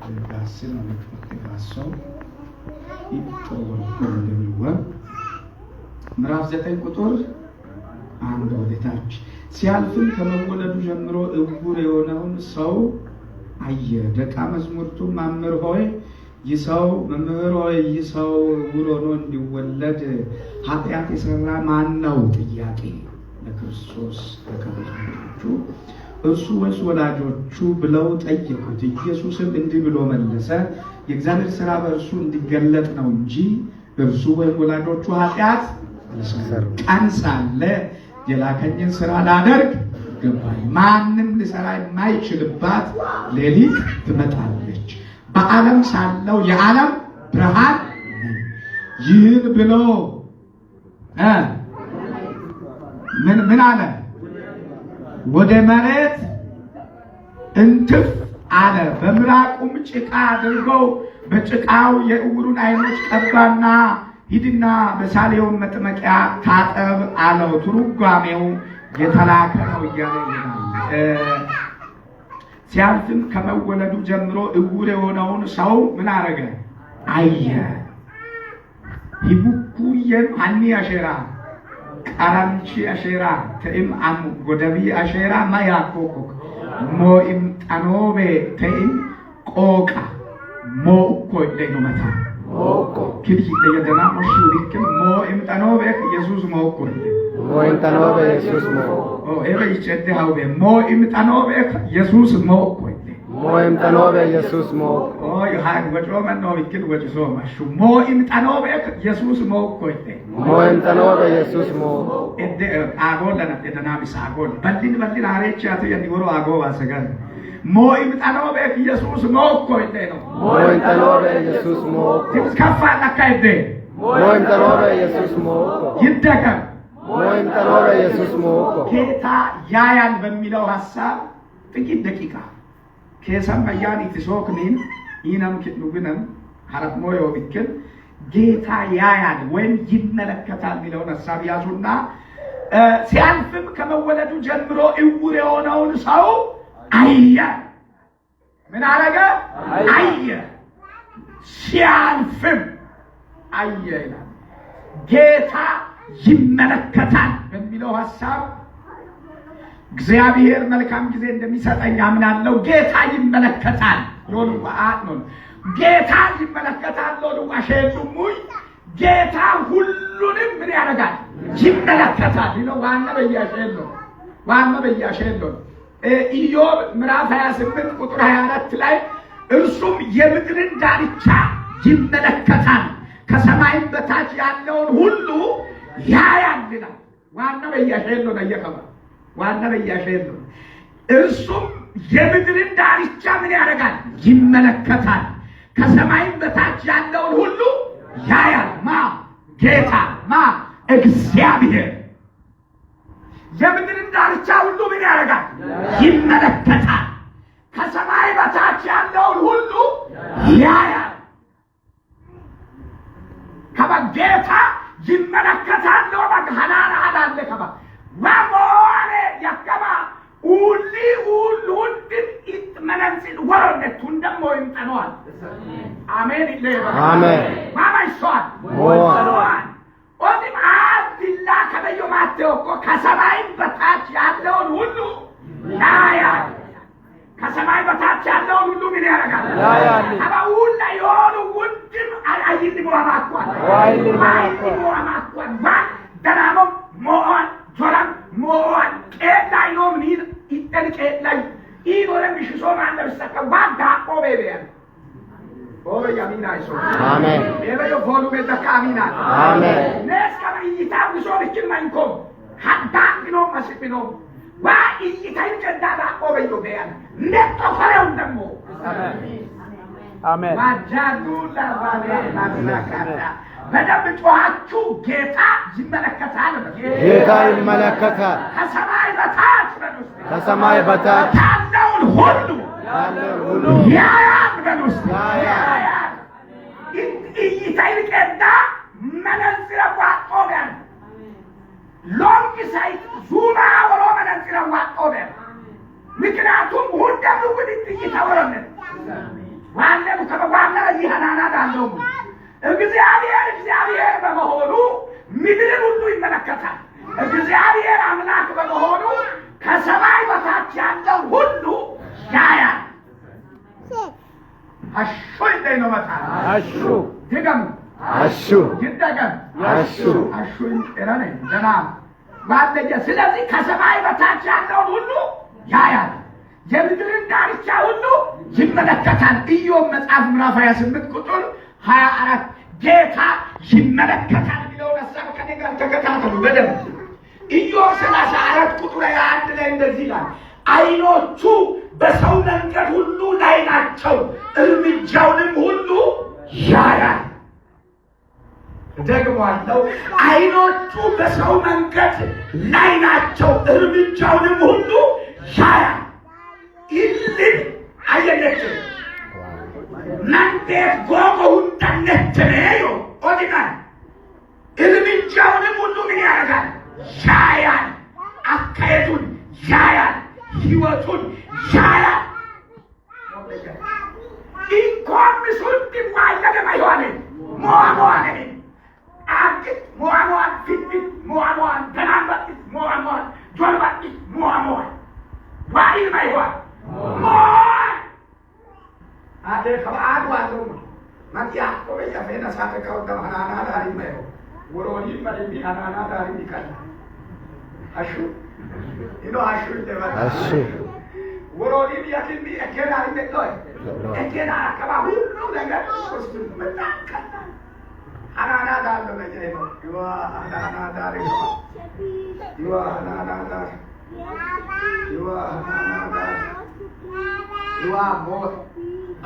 gassino mettotte gasso ይተወልኩልዋ ምዕራፍ 9 ቁጥር 1 ወደታች ሲያልፍም ከመወለዱ ጀምሮ እውር የሆነውን ሰው አየ። ደቀ መዛሙርቱ መምህር ሆይ ይሰው መምህር ሆይ ይሰው እውር ሆኖ እንዲወለድ ኃጢአት የሰራ ማን ነው? ጥያቄ ለክርስቶስ ደቀ መዛሙርቱ እርሱ ወይስ ወላጆቹ ብለው ጠየቁት። ኢየሱስም እንዲህ ብሎ መለሰ፣ የእግዚአብሔር ሥራ በእርሱ እንዲገለጥ ነው እንጂ እርሱ ወይም ወላጆቹ ኃጢአት አልሰሩም። ቀን ሳለ የላከኝን ሥራ ላደርግ ገባኝ። ማንም ሊሰራ የማይችልባት ሌሊት ትመጣለች። በዓለም ሳለው የዓለም ብርሃን ነኝ። ይህን ብሎ ምን አለ? ወደ መሬት እንትፍ አለ። በምራቁም ጭቃ አድርገው በጭቃው የዕውሩን ዓይኖች ቀባና ሂድና በሳሌውን መጥመቂያ ታጠብ አለው። ትርጓሜው የተላከ ነው እያለ ይላል። ሲያልፍም ከመወለዱ ጀምሮ ዕውር የሆነውን ሰው ምን አረገ? አየ። ሂቡኩየም አኒ አሼራ ቀራንቺ አሼራ ተኢም አም ጎደቢ አሼራ ማያቆቆ ሞኢም ጠኖቤ ተኢም ቆቃ ሞኮ ለይኖ መታ ሞኮ ክልይ ለየደና ኦሺ ሪክም ሞኢም ጠኖቤ ኢየሱስ ሞኮ ሞኢም ጠኖቤ ኢየሱስ ሞኮ ኤበ ይጨደ ሃውቤ ሞኢም ጠኖቤ ኢየሱስ ሞኮ ሞኢም ጠኖቤ ኢየሱስ ሞኮ ይሃን ወጆ መኖ ይክል ወጆ ማሹ ሞኢም ጠኖቤ ኢየሱስ ሞኮ ሞኢም ጠኖቤ ኢየሱስ ሞኮ እደ አጎል ለነደና ቢሳጎል በልዲን አሬቻ ተየኒወሮ አጎ ባሰጋል ሞኢም ጠኖቤ ኢየሱስ ሞኮ ነው ሞኢም ጠኖቤ ኢየሱስ ሞኮ ትስካፋ ለካይደ ሞኢም ጠኖቤ ኢየሱስ ሞኮ ይደከም ሞኢም ጠኖቤ ኢየሱስ ሞኮ ጌታ ያያን በሚለው ሐሳብ ጥቂት ደቂቃ ከሰማያን ኢትሶክኒን ኢናም ከዱግነም ሐረፍ ሞዮ ቢከል ጌታ ያያን ወይም ይመለከታል የሚለውን ሐሳብ ያዙና ሲያልፍም ከመወለዱ ጀምሮ ዕውር የሆነውን ሰው አየ። ምን አረገ? አየ። ሲያልፍም አየ ይላል። ጌታ ይመለከታል በሚለው ሐሳብ እግዚአብሔር መልካም ጊዜ እንደሚሰጠኝ አምናለሁ። ጌታ ይመለከታል ሎሉ አት ነው ጌታ ይመለከታል ሎሉ አሸዱሙይ ጌታ ሁሉንም ምን ያደርጋል? ይመለከታል ይለው ዋና በያሸሎ ኢዮብ ምዕራፍ 28 ቁጥር 24 ላይ እርሱም የምድርን ዳርቻ ይመለከታል ከሰማይም በታች ያለውን ሁሉ ያያል ይላል። ዋና በያሸሎ ነው ዋና በያሸሎ እርሱም የምድርን ዳርቻ ምን ያደርጋል? ይመለከታል ከሰማይም በታች ያለውን ሁሉ ያያል። ጌታ እግዚአብሔር የምድርን ዳርቻ ሁሉ ምን ያደርጋል? ይመለከታል ከሰማይ በታች ያለውን ሁሉ ያያል። ከበጌታ ይመለከታል ነው በሐናና አላለ ከባ ዋሞኔ ያከባ ሁሉ ሁሉን ይመለከታል ወረደቱ እንደሞ ይምጣነዋል። አሜን ይለባ አሜን ማማይሷል ወረዋል ኦዲም አዲላ ከበዮ ማቴው ከሰማይ በታች ያለውን ሁሉ ያያል። ከሰማይ በታች ያለውን ሁሉ ምን ያደርጋል? ያያል። አባውላ የሆኑ ወንድም አይይል ሙራማኳን ዋን ደናሞ ሞአን ጆራም ሞአን ኤላይ ነው ምን ይጠልቀላይ ኢጎረም ሽሶ ማንደርሰከ ዋዳ ኦቤቤያ ያሚና ይሶ አሜን ኤበዮ ፎሉ በተካሚና አሜን ነስከ ይታው ሶልክም ማንኮ ሀዳ ቢኖ መስቢኖ ዋ ይታይ ከዳዳ ኦቤዮ በያ ነቶ ፈረው ደሞ አሜን ዋጃዱ ለባለ ናዝናካዳ በደም ጮሃችሁ ጌታ ይመለከታል። ጌታ ይመለከታል ከሰማይ በታች ያለውን ሁሉ ያያል በሉስ ያያል ይታይ ከዳ መነጽረ ዋቆበን ሎንግ ሳይት ዙና ወሮ መነጽረ ዋቆበን ምክንያቱም ሁሉም ወዲት ይታወራል ዋና አዳለው እግዚአብሔር በመሆኑ ምድርን ሁሉ ይመለከታል። እግዚአብሔር አምላክ በመሆኑ ከሰማይ በታች ያለው ሁሉ ያያል። አሹ እንደይ ነው መጣ አሹ ድገም አሹ ይደገም አሹ እራኔ ደና ባለየ ስለዚህ ከሰማይ በታች ያለው ሁሉ ያያል። የምድርን ዳርቻ ሁሉ ይመለከታል። ኢዮብ መጽሐፍ ምዕራፍ 28 ቁጥር 24 ጌታ ይመለከታል የሚለውን ሐሳብ ከኔ ጋር ተከታተሉ በደንብ። ኢዮብ 34 ቁጥር 21 ላይ እንደዚህ ይላል፣ ዓይኖቹ በሰው መንገድ ሁሉ ላይ ናቸው፣ እርምጃውንም ሁሉ ያያል። ደግሞአለው፣ ዓይኖቹ በሰው መንገድ ላይ ናቸው፣ እርምጃውንም ሁሉ ያያል። ይልን አየለች ናንዴት ጎጎውን ተነተነዮ ኦዲናል እርምጃውንም ሁሉ ምን ያደርጋል? ያያል። አካሄዱን ያያል። ሕይወቱን ያያል። እንኳን ምስሉት ማይለደ ማይሆነ ሞአሞአነ አግት ሞአሞአን ፊት ሞአሞአን ተናንበት ሞአሞአን ጆልባት ሞአሞአን ዋይል ማይሆን ሞአን አደ ከአድ ዋለው ማንቲያ ቆበያ ፈና ሳተካው ተማናና ዳሪ ማይሆ ወሮኒ ማለቢ አናና ዳሪ ይካል አሹ ይኖ አሹ ደባ አሹ ወሮኒ ያኪኒ እከና ይመጣው እከና አከባ ሁሉ ነገር ሶስት መጣከና አናና ዳሪ ነው ይዋ አናና ዳሪ ይዋ አናና ዳሪ ይዋ አናና ዳሪ ይዋ ሞት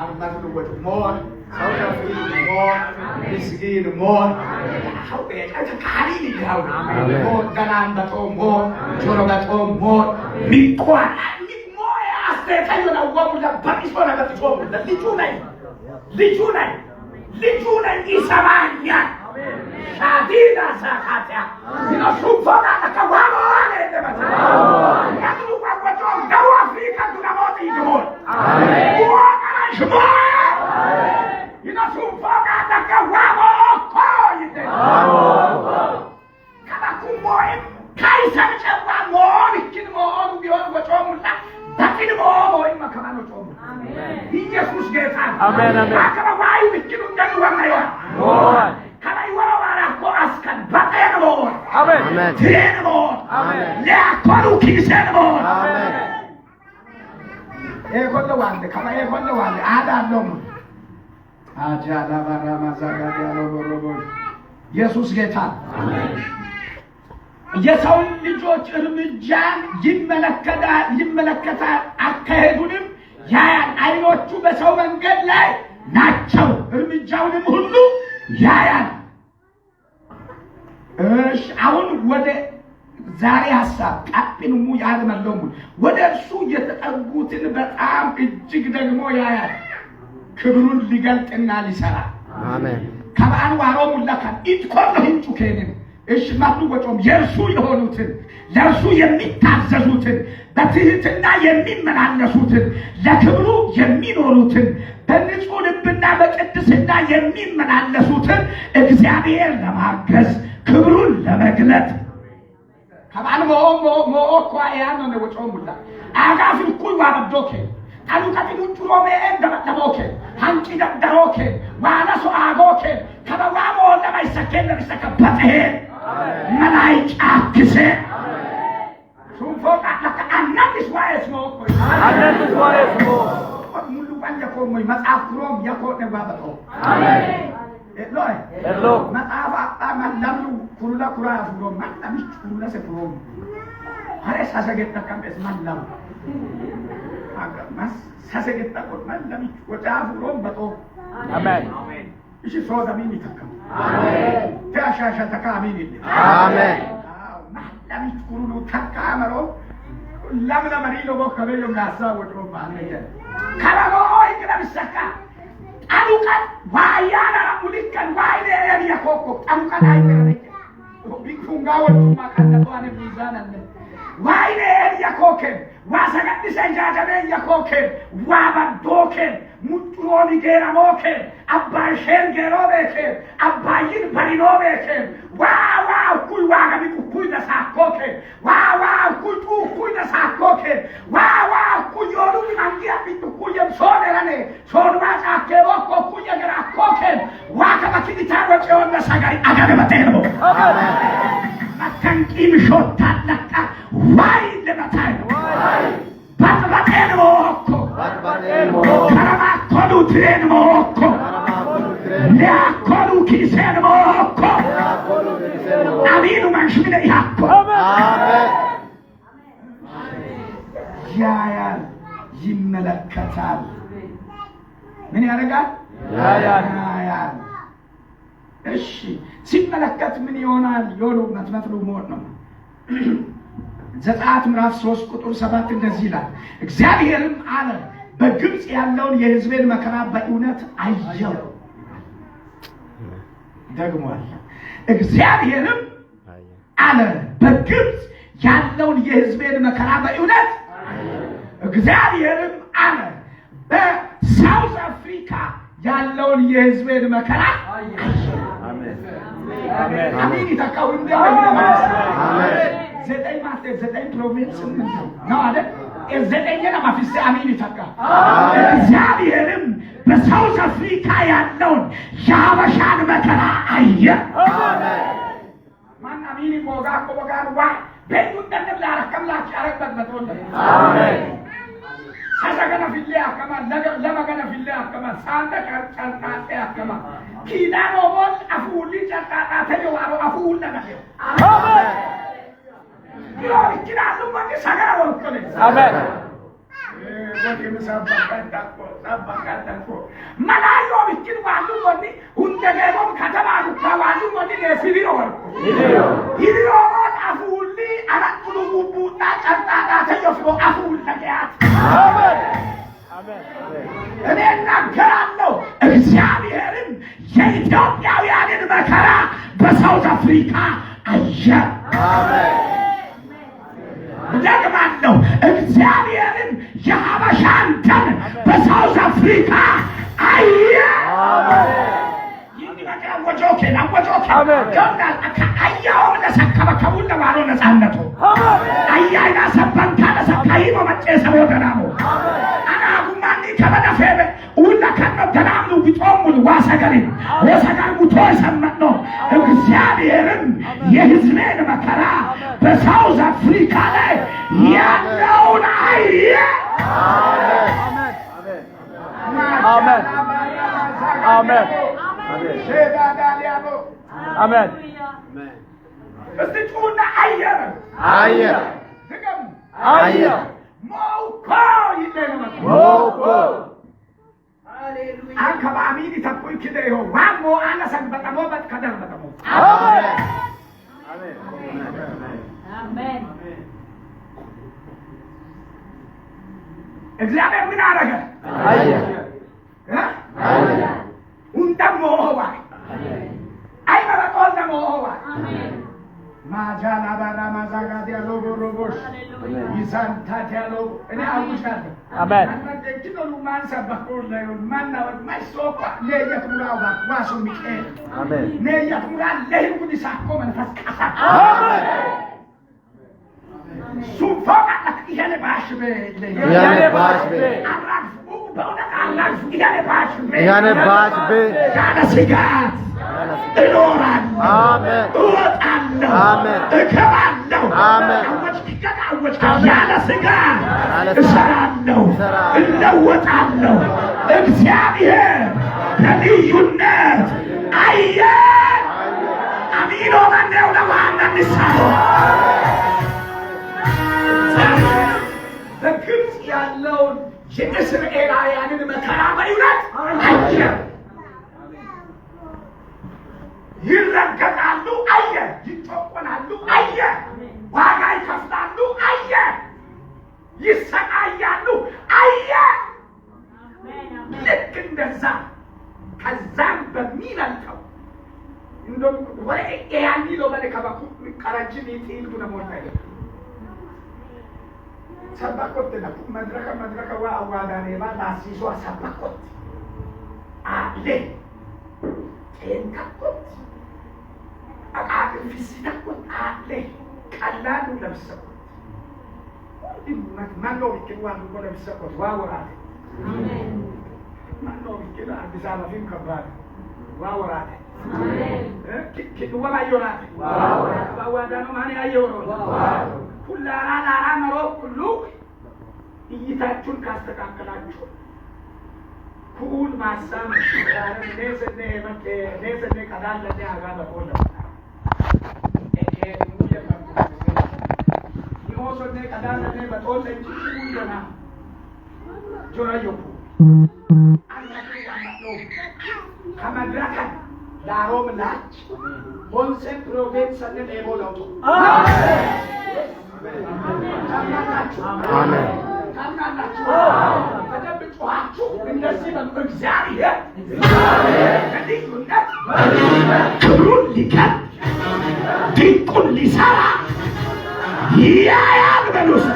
አርባቱ ወጥ ሞት ሰውራፊ ሞት ምስኪን ሞት ሀውቀ ካሊ ይላው ሞት ገናን በጦ ሞት ጆሮ በጦ ሞት ሚቋላ ሚሞያ አስተታዩ ነው ወሙላ ባቂሶ ነገር ተሾሙ ልጁ ላይ ይሰማኛ ሻዲዳ ሳካቲያ ይነሱፋና ተከዋማ ለደመታ ያቱ ባቆቶ ደቡብ አፍሪካ ዱናሞት ይድሞት አሜን ይነሱፋና ተከዋማ ኮይተ ካባኩሞይ ካይሰምጨዋ ሞልኪን ሞሉ ቢሆን ወጮሙላ ባኪን ሞይ መከማኖ ጮሙ አሜን ኢየሱስ ጌታ አሜን አሜን አከባዋይ ብኪኑ እንደኑ ወማያ ሞይ ከላይ ወራዋራ ቆአስከን ባቀየን ሞይ አሜን አሜን ትሬን ሞይ አሜን ለአኮሩ ኪሰን ሞይ አሜን ኤኮለዋንደ ከላይ ኤኮለዋንደ አዳሎም አጃላ ባራማ ዛጋዲ አሎሮቦ ኢየሱስ ጌታ አሜን የሰው ልጆች እርምጃ ይመለከታል፣ አካሄዱንም ያያል። ዓይኖቹ በሰው መንገድ ላይ ናቸው፣ እርምጃውንም ሁሉ ያያል። እሺ አሁን ወደ ዛሬ ሐሳብ ቃጥንሙ ያልመለሙ ወደ እርሱ የተጠጉትን በጣም እጅግ ደግሞ ያያል። ክብሩን ሊገልጥና ሊሰራ አሜን ከበአን ዋሮሙ ለካን ኢትኮን ህንጩ ከነን እሺ ማሉ ወጮም የርሱ የሆኑትን ለርሱ የሚታዘዙትን በትህትና የሚመላለሱትን ለክብሩ የሚኖሩትን በንጹህ ልብና በቅድስና የሚመላለሱትን እግዚአብሔር ለማገዝ ክብሩን ለመግለጥ ከማን ሞኦኳ ያን ነው ወጮም ሁላ አጋፍ ኩል ዋበዶከ አሉ ከፊሉ ጩሮሜ እንደመተቦከ አንቺ ደደሮከ ዋናሶ አጎከ ከበዋሞ ለማይሰከን ለሚሰከበተ መላይ ጫክሰ ሱንፎቃ ለካ አናንስ ዋይስ ሞኮ ሙሉ ባንጀኮ መጽሐፍ ክሮም ያኮነ ባበቶ አሜን ኤሎ መጽሐፍ አማላሉ ኩሩላ ኩራ ፍሮ ማንታምሽ ኩሩላ ሰፍሮ አሬ ሳሰገታ ካምበስ ማላሉ አጋማስ ሳሰገታ ቆማን ለሚ ወጣ ፍሮ በቶ አሜን እሺ ሶዳሚን ይተከም አሜን ታሻሻ ተካሚን አሜን ለሚ ኩሩሉ ተካመሮ ለምን ማሪሎ ወከበዮ ጋሳ ወጥሮ ባነየ ካራቦ ይግረብሰካ አሉቃን ዋያና ሙሊከን ዋይኔ ያኮኮ አሉቃን አይነረኝ ቢኩንጋ ወጥማ ካለቷን ሚዛናን ዋይኔ ያኮከ ዋሰገድ ሰንጃጀበ ያኮከ ዋባዶከ mutuoni geramoke abbashen gerobeke abbayin barinobeke wow kuy waga mi kuy da sakoke wow kuy da sakoke wow kuy yoru mi mangia mi kuy yam sonerane sonwa sakebo kuy gara koke waga bakini taro chonna sagari agare batero amen matankim shotalaka why the batero batero karama kodu treno ya kodu kiseno aminu manshmine yakko amen ያያል ይመለከታል ምን ያደርጋል ያያል እሺ ሲመለከት ምን ይሆናል yoru matmatlu ሞት ነው ዘጸአት ምዕራፍ 3 ቁጥር 7 እንደዚህ ይላል እግዚአብሔርም አለ በግብጽ ያለውን የሕዝቤን መከራ በእውነት አየሁ ደግሞአል እግዚአብሔርም አለ በግብጽ ያለውን የሕዝቤን መከራ በእውነት እግዚአብሔርም አለ በሳውዝ አፍሪካ ያለውን የሕዝቤን መከራ አሜን አሜን አሜን ይታካው እንደምን አሜን ዘጠኝ ፕሮቪንስ ነው አይደል ዘጠኝና ማፍስ አሜን ይታካ እግዚአብሔርም በሳውዝ አፍሪካ ያለውን የሀበሻን መከራ አየ አሜን ማን አሜን ቆጋር ዋ በእንደነ ላረከምላች ያረበት በተወለ አሜን ሰሰገና ፊልያ አከማ ለመገና ፊልያ አከማ ሳንደ ጫንጣጤ አከማ ኪዳኖ ሞል አፉሊ ጫንጣጤ ዋሮ አፉል ነገር አሜን ኪዳኑ ማን ሰገራ ወልከለ አሜን ወዲ መሳባካታቆ ማላዮ ቢኪን ዋሉ ወዲ ሁንደገቦም ከተማሩ ካዋሉ ወዲ ለሲቢሮ ወልኩ ይዲሮ አፉሊ አራቁሉ ቡቡና ጫንጣጣ ተየፍሮ አፉል ነገያት አሜን አሜን እኔ እናገራለሁ እግዚአብሔርም የኢትዮጵያውያንን መከራ በሳውዝ አፍሪካ አየ አሜን ደግማለሁ እግዚአብሔርም የሀበሻን ደም በሳውዝ አፍሪካ አየ አሜን ወጆኬ አያውም ለሰከበ ከቡለ ዋሮ ነፃነቱ አያይና ሰበንታ ለሰካይሞ መጨሰቦ ደናሞ አናጉማኒ ከበደፈበ ውላ ከነ ደናሙ ቢጦሙል ዋሰገሪ ወሰጋር ሙቶ ሰመኖ እግዚአብሔርም የሕዝቤን መከራ በሳውዝ አፍሪካ ላይ ያለውን አየ አሜን አሜን አሜን እስቲቹና አየር ድገም አየር ሞኮ ይደነመ ሞኮ ሃሌሉያ አንከባሚኒ ተቆይ ከደዮ ዋሞ አነሰን በተሞ በተከደር በተሞ አሜን አሜን እግዚአብሔር ምን አረገ አየር አየር undamo howa ay barakol damo howa amen majala bara mazaga dialo robosh isanta dialo ene awushad amen anna kino luman sabakol leon manna wa masopa le yakura wa wasu mikael amen ne yakura le kudi sakko man faskasa amen sufa yale bashbe araf ያኔ ባሽቤ ያለ ስጋት እኖራለሁ አሜን እወጣለሁ አሜን እከባለሁ አሜን ያለ ስጋት እሰራለሁ እለወጣለሁ እግዚአብሔር በልዩነት አየ አሚኖ ማነው ለማን ንሳው በግብጽ ያለውን የእስራኤላውያንን መከራ በእውነት አየ ይረገጣሉ አየ ይጨቆናሉ አየ ዋጋ ይከፍላሉ አየ ይሰቃያሉ አየ ልክ እንደዛ ከዛም በሚበልጠው እንደው ወይ ያኒሎ በለከባኩ ቀራጅን ይጥይሉ ነው ማለት sabakot na madraka wa awadan eba nasiso sabakot አለ ተንካኩት አቃቅን ፊሲታኩት አለ ቀላሉ ለብሰው ማነው ቢቀዋን ነው ለብሰው ዋወራለ አሜን ማነው ቢቀላ አዲስ አበባ ፊም ከባድ ዋወራለ አሜን ከወላ ይወራለ ዋወራ ነው ማን ያየው ሁላራ ላራ ነው ሁሉ እይታችሁን ካስተካከላችሁ ኩል ማሳም ለዘነ መከ ለዘነ ቀዳለ ያጋለ ቆለ ሶኔ ቀዳለ በጦለ እንጂና ጆራዮ አንተ ያማሎ ከመድረከ ዳሮም ላች ሞንሴ ፕሮቬንስ ሰነን ኤቦላው አሜን ታምናላችሁ ተደብቋችሁ እንደዚህ በእግዚአብሔር በልዩነት ክብሩን ሊከብ ድንቁን ሊሰራ ያያል በሉስ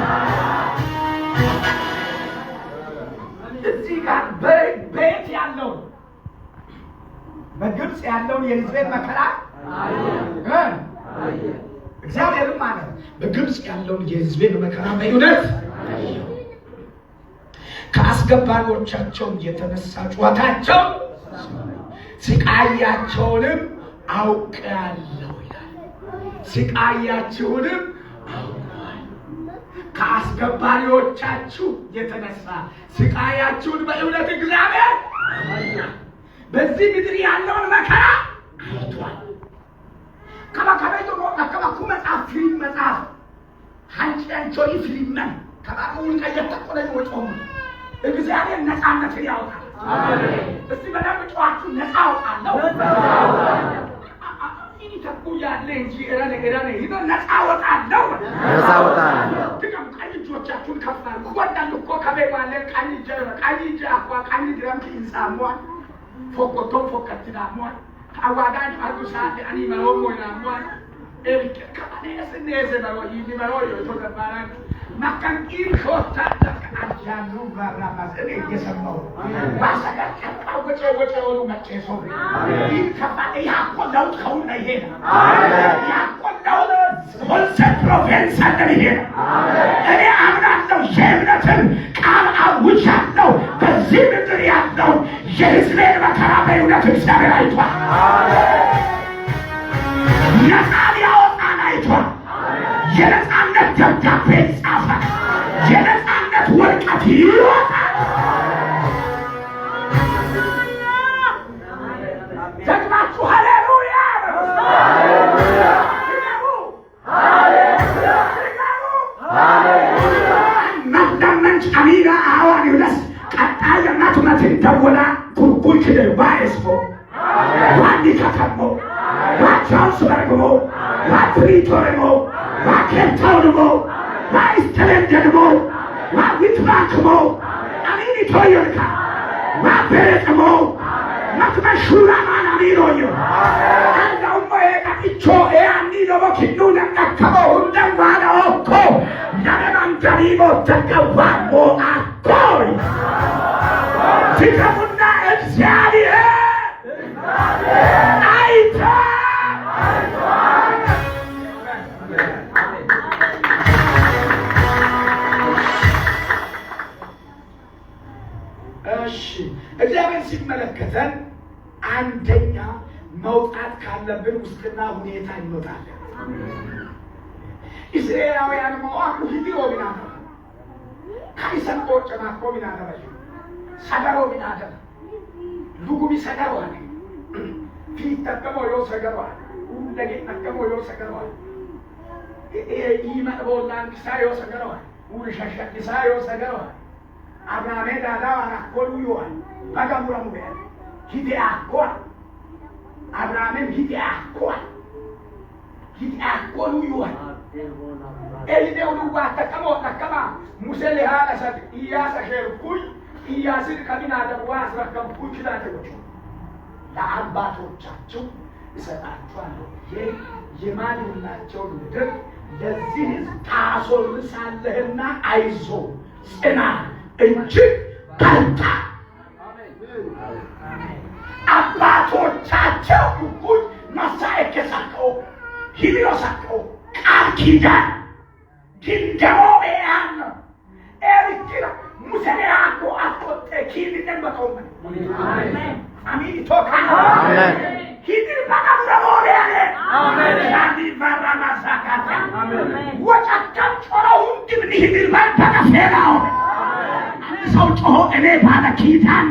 እዚህ ጋር በቤት ያለው በግብፅ ያለውን የሕዝቤን መከራ እግዚአብሔርም ማለት በግብፅ ያለውን የሕዝቤን መከራ በእውነት ከአስገባሪዎቻቸው የተነሳ ጩኸታቸው ስቃያቸውንም አውቃለሁ ይላል። ስቃያቸውንም ከአስገባሪዎቻችሁ የተነሳ ስቃያችሁን በእውነት እግዚአብሔር በዚህ ምድር ያለውን መከራ አይቷል። ከመከራይቶ ከመኩ መጽሐፍ ፊልም መጽሐፍ አንቺ ፊልም ከባሩን ከየተቆለኝ ወጣው እግዚአብሔር ነፃነት ያወጣል። አሜን። እስቲ በደንብ ጨዋችሁ ነፃ አውጣለሁ ተቁያለ እንጂ እረነ ይዶ ነፃ አወጣለሁ ትከም ቀኝጆቻችሁን ከፋሉ ወዳሉ እኮ ከበባለ ቀኝጀ አቋ ቀኝ ድረም ኢንሳሟን ፎቆቶ ፎቀትናሟን አዋዳን አዱሳ አኒ ማሮሞ ናሟን ኤልከ ከማኔስ ነዘባው ይኒማሮ ይተገባራን ማካን ኢንሾታ አጃኑ ባራማስ እኔ እየሰማሁ ባሰጋ ወጨው መጨሶ ይከፋ ያቆለው ከሆነ ይሄ ያቆለው ወልሰ ፕሮፌንስ አደረገ እኔ አምናለሁ የእምነትን ቃል አውጃለሁ በዚህ ምድር ያለው የሕዝቤን መከራ በእውነት እግዚአብሔር አይቷል። ነፃ ሊያወጣን አይቷል። የነፃነት ደብዳቤ ጻፈ። የነፃነት ወረቀት ይወጣል። ደግማችሁ ሃሌሉያ ሃሌሉያ ሃሌሉያ ናዳመንች አሚራ አዋን ይውለስ ቀጣይ እናቱነትን ደወላ ኩርኩይ ክደ ባይስፎ ዋኒ ከተሞ ዋቻውስ በርግሞ ዋትሪቶርሞ ዋኬንታውንሞ ዋይስተለንደንሞ ዋዊትባንክሞ አሚኒቶዮልካ ዋቤሬጥሞ መክመሹራማን አሚኖዮ አንዳውሞ ኤቃኢቾ ኤአኒኖሞ ኪኑን ቀከሞ ሁንደን ዋዳኦኮ ነመማንደሪሞ ተቀዋሞ አኮይ ሲከሙና እግዚአብሔር አይታ እግዚአብሔር ሲመለከተን አንደኛ መውጣት ካለብን ውስጥና ሁኔታ እንወጣለን። እስራኤላውያን መዋቁ ሂዲዮ ቢናተ ካይሰቆ ጨማቆ ቢናተ ሰገሮ ቢናተ ሉጉሚ ሰገሮ አለ ፊት ተቀሞ ዮ ሰገሮ አለ ሁለጌ ተቀሞ ዮ ሰገሮ አለ ይመጥቦላን ኪሳዮ ሰገሮ አለ ውርሻሻ ኪሳዮ ሰገሮ አለ አብራሜ ዳዳ አራኮሉ ይዋል ባጋሙራሙ በያ ሂዲያ ኮል አብራሜም ሂዲያ ኮሉ ይዋል ኤሊዴው ዱዋ ተቀማ ሙሴ ለሃላ ሰት ኢያስ ሸርኩይ ኢያስን ከቢና ደዋስ ረከብኩ ይላተው ለአባቶቻቸው እሰጣቸዋለሁ የማንላቸው ምድር ለዚህ ታሶርሳለህና አይዞ ጽና እጅግ በርታ አባቶቻቸው ጉድ ማሳየት የሰጠው ሂዲዮ ሰጠው ቃል ኪዳን ግን ደግሞ ያን ነው ኤሪትራ ሙሰሌያኮ አቆጤ ኪድን በቆመ አሜን ቶካና አሜን ሂድር ባናፍረሞኔ አሜን ያዲ ባራማሳካታ አሜን ወጫካም ጮራውን ግን ሂድር ባናፈራው ሰው ጮሆ እኔ ባለ ኪዳን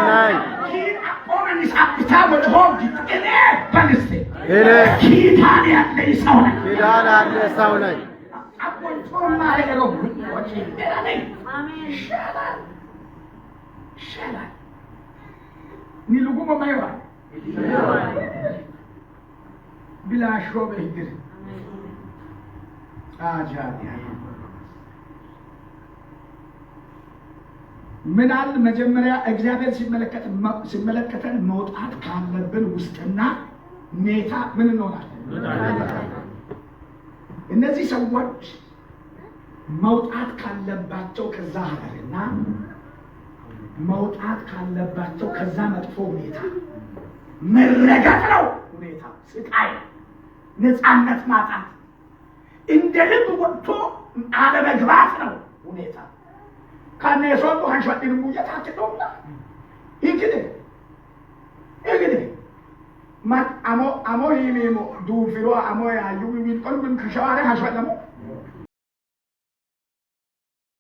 ነኝ ኪዳን ሳብታ ወጮህ እኔ ባልስቴ እኔ ኪዳን ያለኝ ሰው ነኝ አቆን ጮማ ሄሮ ወጪ ነኝ አሜን ሻላ nilugumo maywa bila shobe hidire አጃቢ ምናል መጀመሪያ እግዚአብሔር ሲመለከተን መውጣት ካለብን ውስጥና ኔታ ምን እንሆናለን? እነዚህ ሰዎች መውጣት ካለባቸው ከዛ ሀገርና መውጣት ካለባቸው ከዛ መጥፎ ሁኔታ መረጋት ነው ሁኔታ ስቃይ ነፃነት ማጣት እንደ ልብ ወጥቶ አለመግባት ነው ሁኔታ ካነሶቱ አንሻጥን ሙያታ ተቆምና ይግደ ማ አሞ ይሜሞ ዱፍሮ አሞ ያዩ ቢቆል ምን ከሻዋረ አሻለሙ